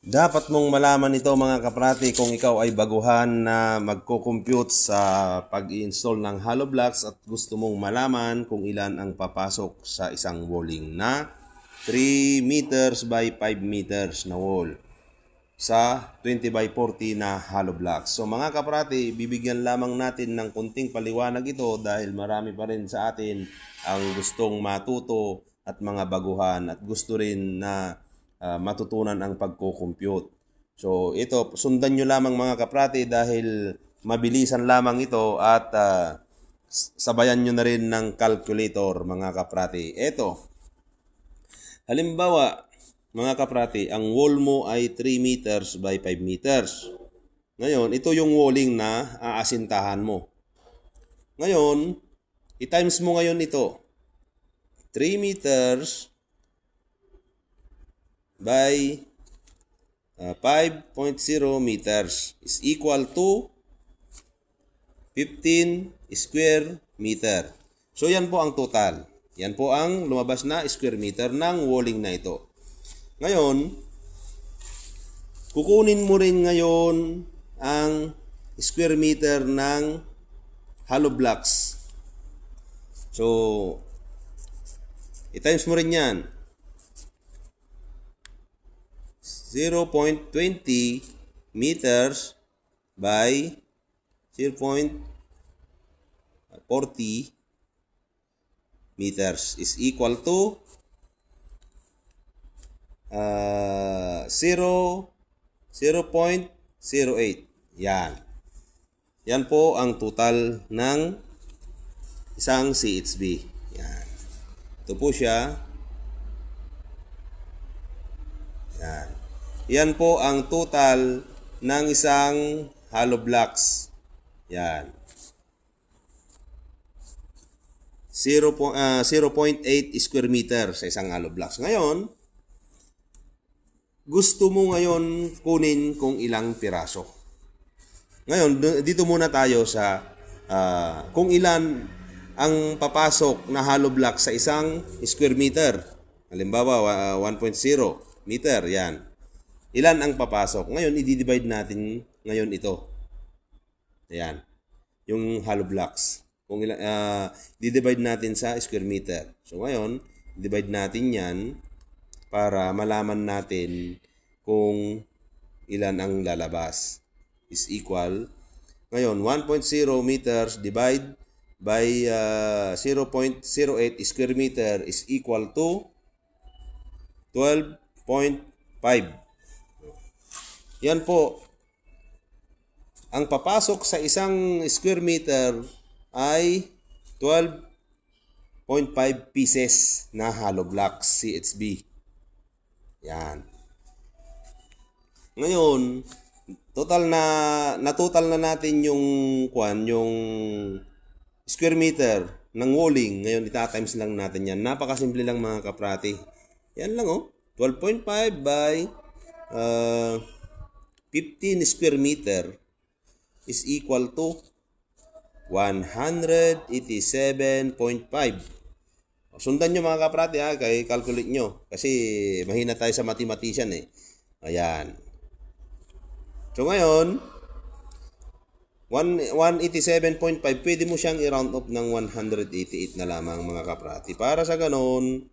Dapat mong malaman ito mga kaprati kung ikaw ay baguhan na magko-compute sa pag-i-install ng HoloBlocks at gusto mong malaman kung ilan ang papasok sa isang walling na 3 meters by 5 meters na wall sa 20 by 40 na HoloBlocks. So mga kaprati, bibigyan lamang natin ng kunting paliwanag ito dahil marami pa rin sa atin ang gustong matuto at mga baguhan at gusto rin na matutunan ang pagko-compute. So ito, sundan nyo lamang mga kaprati dahil mabilisan lamang ito at sabayan nyo na rin ng calculator mga kaprati. Ito, halimbawa mga kaprati, ang wall mo ay 3 meters by 5 meters. Ngayon, ito yung walling na aasintahan mo. Ngayon, i-times mo ngayon ito. 3 meters by 5.0 meters is equal to 15 square meter. So yan po ang total. Yan po ang lumabas na square meter ng walling na ito. Ngayon, kukunin mo rin ngayon ang square meter ng HoloBlocks. So, i-times mo rin yan. 0.20 meters by 0.40 meters is equal to 0.08. Yan. Yan po ang total ng isang CHB. Yan. Ito po siya. Yan. Yan po ang total ng isang HoloBlocks. Yan. 0.8 square meter sa isang HoloBlocks. Ngayon, gusto mo ngayon kunin kung ilang piraso. Ngayon, dito muna tayo sa kung ilan ang papasok na HoloBlocks sa isang square meter. Halimbawa, 1.0 meter. Yan. Ilan ang papasok? Ngayon, i-divide natin ngayon ito. Ayan. Yung HoloBlocks. Kung ilan, i-divide natin sa square meter. So, ngayon, divide natin yan para malaman natin kung ilan ang lalabas. Is equal. Ngayon, 1.0 meters divide by 0.08 square meter is equal to 12.5. Yan po. Ang papasok sa isang square meter ay 12.5 pieces na HoloBlocks CHB. Yan. Ngayon, total na natin yung yung square meter ng walling. Ngayon, ita-times lang natin yan. Napakasimple lang mga kaprati. Yan lang 12.5 by 15 square meter is equal to 187.5. Sundan nyo mga kaprati kay calculate nyo. Kasi mahina tayo sa mathematician Ayan. So ngayon, 187.5, pwede mo siyang i-round up ng 188 na lamang mga kaprati. Para sa ganon,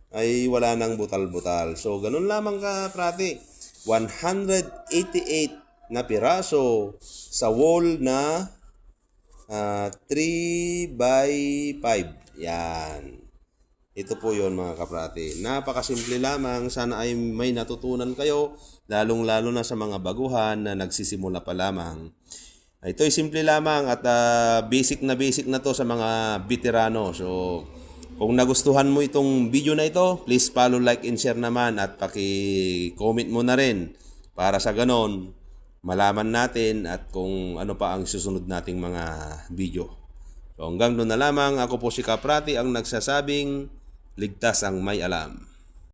ay wala nang butal-butal. So ganon lamang kaprati. 188 na piraso sa wall na 3 by 5. Yan. Ito po yon mga kaprati. Napakasimple lamang. Sana ay may natutunan kayo. Lalong-lalo na sa mga baguhan na nagsisimula pa lamang. Ito ay simple lamang at basic na to sa mga veterano. So, kung nagustuhan mo itong video na ito, please follow, like, and share naman at paki-comment mo na rin para sa ganon malaman natin at kung ano pa ang susunod nating mga video. So hanggang doon na lamang, ako po si Kaprati ang nagsasabing ligtas ang may alam.